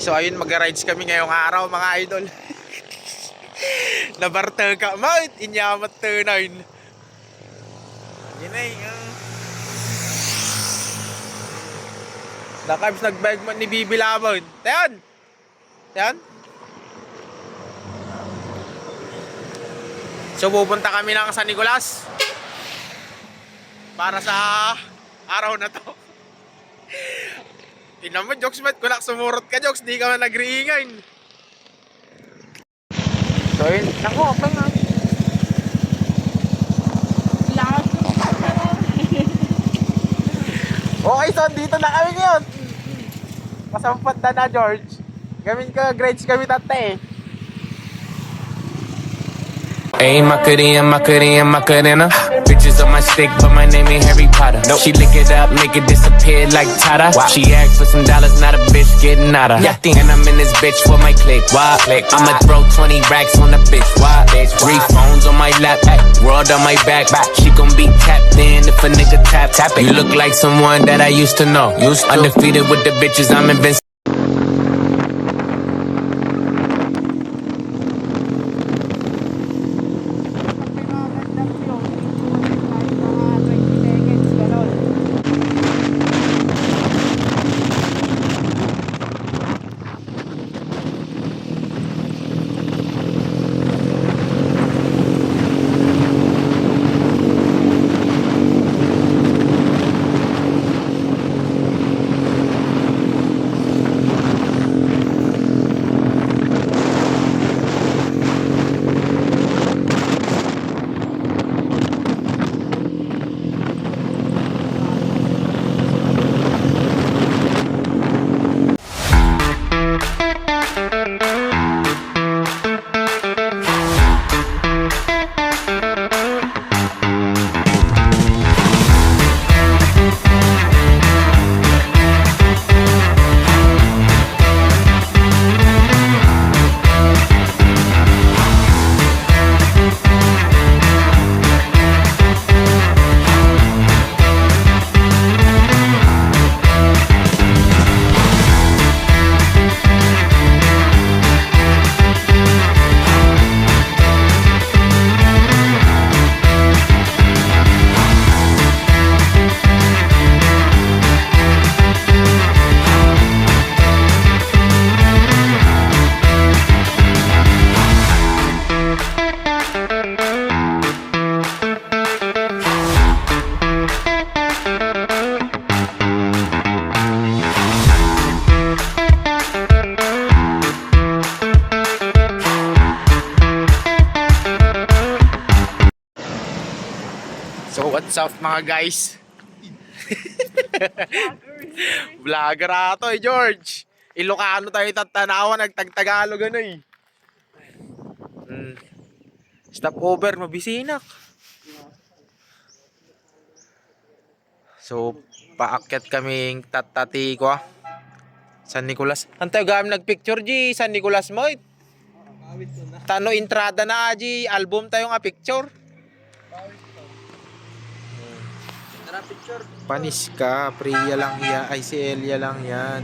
So ayun, mag-rides kami ngayong araw mga idol. Nabarter ka, mate, inyamat turnoin. Yun ay, nakabs nagbike mo ni Bibi Lamon. Tayon! Tayon? So pupunta kami ng San Nicolas para sa araw na to. Tingnan mo, jokes mate, kulak sumurot ka jokes, di ka man nag-riingan. So yun, naku, okay nga. Okay, so dito na kami ngayon. Kasampat na George. Gamin ka, grades kami tate. Ayy, Macarena. Bitches on my stick, but my name ain't Harry Potter. Nope. She lick it up, make it disappear like Tata. Wow. She asked for some dollars, not a bitch getting out of. Yeah. And I'm in this bitch for my click. Why? I'ma throw 20 racks on the bitch. Why? 3 phones on my lap, world on my back. She gon' be tapped in if a nigga tap it. You look like someone that I used to know. Undefeated with the bitches, I'm invincible. So what's up mga guys? Vlogger ato eh George. Ilocano tayo tatanawa, nagtagtagalog ano eh. Stop over, mabisinak. So paakyat kaming tatati ko San Nicolas. Antay gam nagpicture G San Nicolas mo. Tano entrada na G, album tayo nga picture. Panis ka, Priya lang yan, ay si Elia lang yan.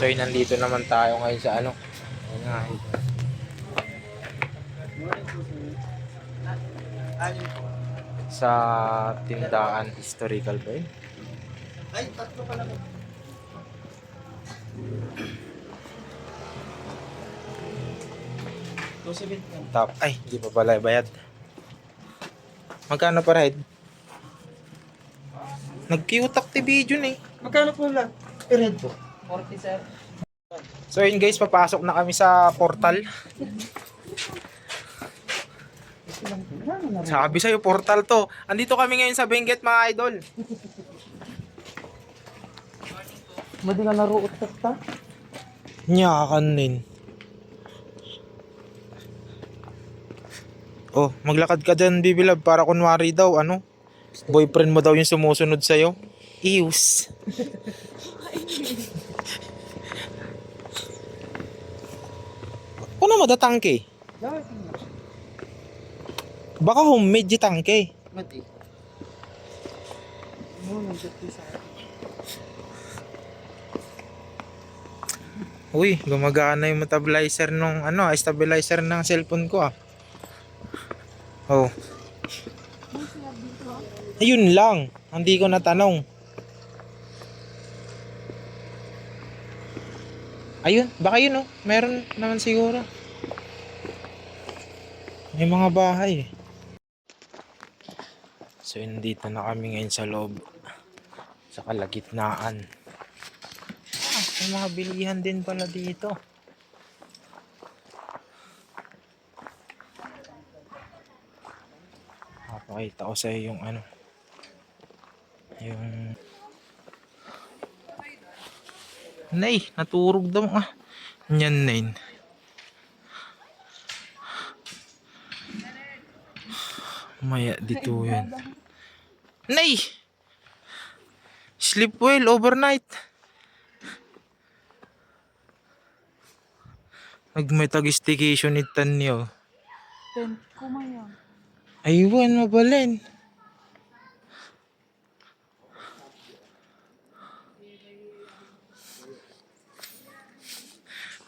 So nandito naman tayo ngayon sa ano. Sa tindahan historical ba yun? Ay, tatlo pala mo. Top. Ay, hindi pa pala bayad. Magkano pa ride? Nag-Q-Tac video na eh. Magkano po lang? Per-head po? 40 sir. So yun guys, papasok na kami sa portal. Sabi sa'yo, portal to. Andito kami ngayon sa Benguet mga idol. Madi nga laro utak ta? Nyakan din. Oh, maglakad ka dyan, Bibilab, para kunwari daw, ano? Boyfriend mo daw yung sumusunod sa'yo. Ews. Ano madatangke? Baka homemade yung tangke. Madi. Ano nagdati sa Uy, gumagana yung stabilizer nung stabilizer ng cellphone ko ah. Oh. Ayun lang, hindi ko natanong. Ayun, baka yun oh. Meron naman siguro. May mga bahay. So, dito na kami ngayon sa loob. Sa kalagitnaan. May mga bilihan din pala dito. Papakita ko sa iyo yung ano. Yung... Nay, naturog daw ah. Yan na yun. Maya dito yun. Nay! Sleep well overnight. Nagmetag-stigation itan niyo. Tent ko maya. Aywan, mabalin.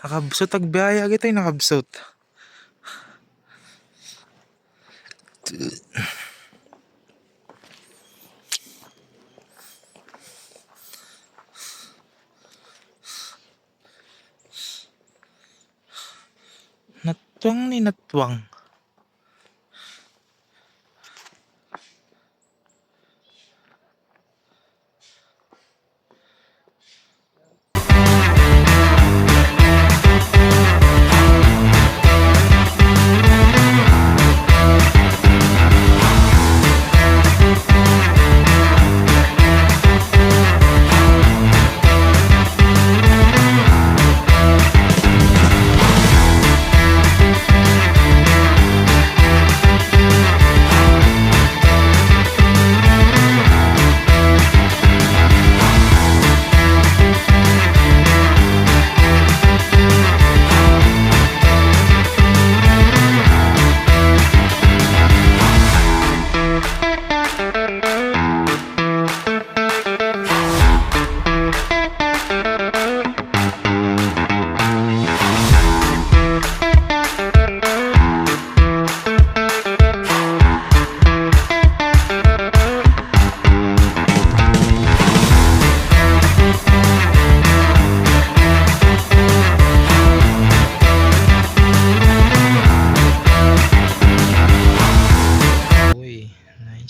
Nakabsot, agbiyaya kita yung nakabsot. Natwang ni natwang.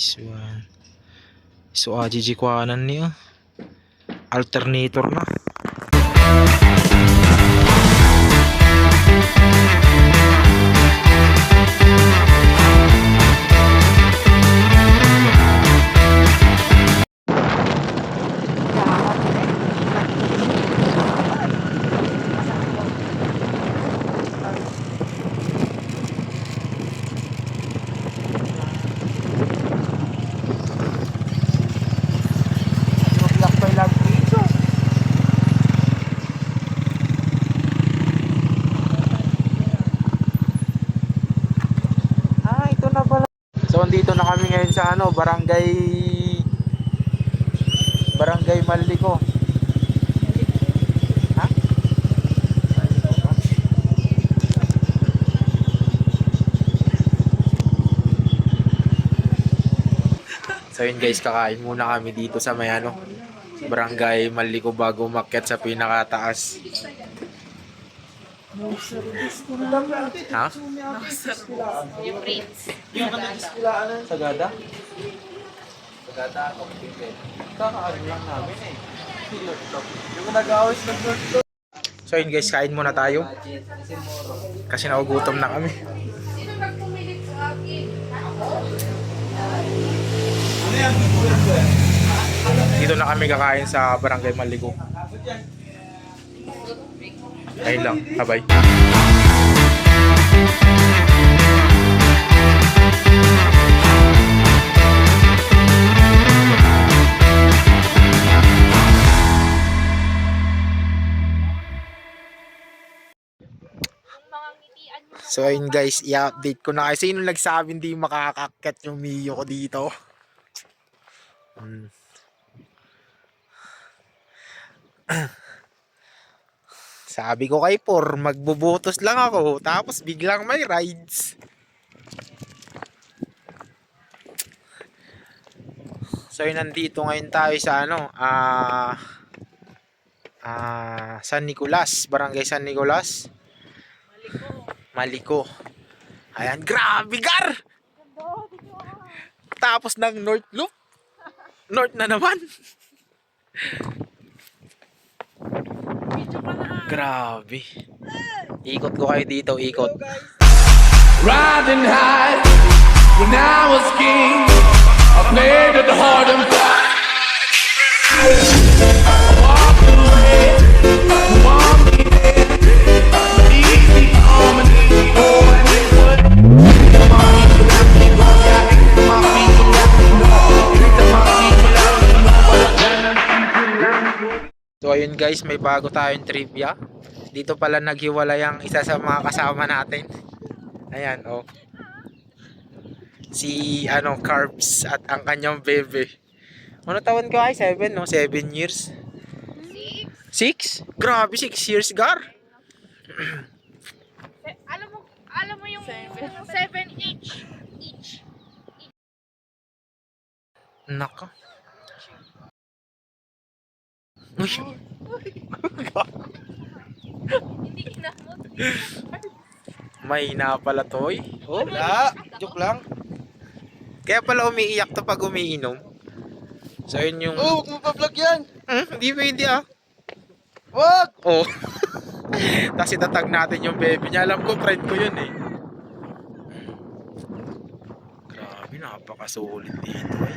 Nice one. So, AGG kuhanan niya. Alternator na. So, andito na kami ngayon sa Barangay Maliko. Ha? So yun guys, kakain muna kami dito sa may Barangay Maliko bago umakyat sa pinakataas. Ha? Yung Prince. Sagada? Sagada ako. Kakaano lang namin eh. Yung nag-awis ng Lord. So yun guys, kain muna tayo. Kasi nagugutom na kami. Sino nagpumilit sa akin? Dito na kami kakain sa Barangay Maligo. Ayun lang, bye. So ayun guys, i-update ko na kasi sino nagsabi hindi makakakat yung Mio ko dito. Sabi ko kay Por, magbubutos lang ako tapos biglang may rides. So yun, nandito ngayon tayo sa San Nicolas, Barangay San Nicolas. Maliko. Ayan, grabe gar! Tapos ng North Loop. North na naman. Grabe. Ikot ko kayo dito, ikot. Riding high when I was king. I played at the hard and fast. I walked away, you want me there. Easy on me, oh, and it would. Come on, you got me, got me, my feet, you got me, no. My feet, you got me, no. So ayun guys, may bago tayong trivia. Dito pala naghiwalay ang isa sa mga kasama natin. Ayan, oh. Si Carbs at ang kanyang bebe. Ano taon ka ay? 7, no? 7 years. 6? Grabe, 6 years, Gar. Alam mo yung 7 each. Naka. Uy. Hindi kinamot. May na pala toy. Oh, wala. Joke lang. Kaya pala umiiyak to pag umiinom. So yun yung... Oh, huwag mo pa-vlog yan! Hindi pwede ah. Wag! Oh. Tapos itatag natin yung baby niya. Alam ko, friend ko yun eh. Grabe, napakasulit dito eh.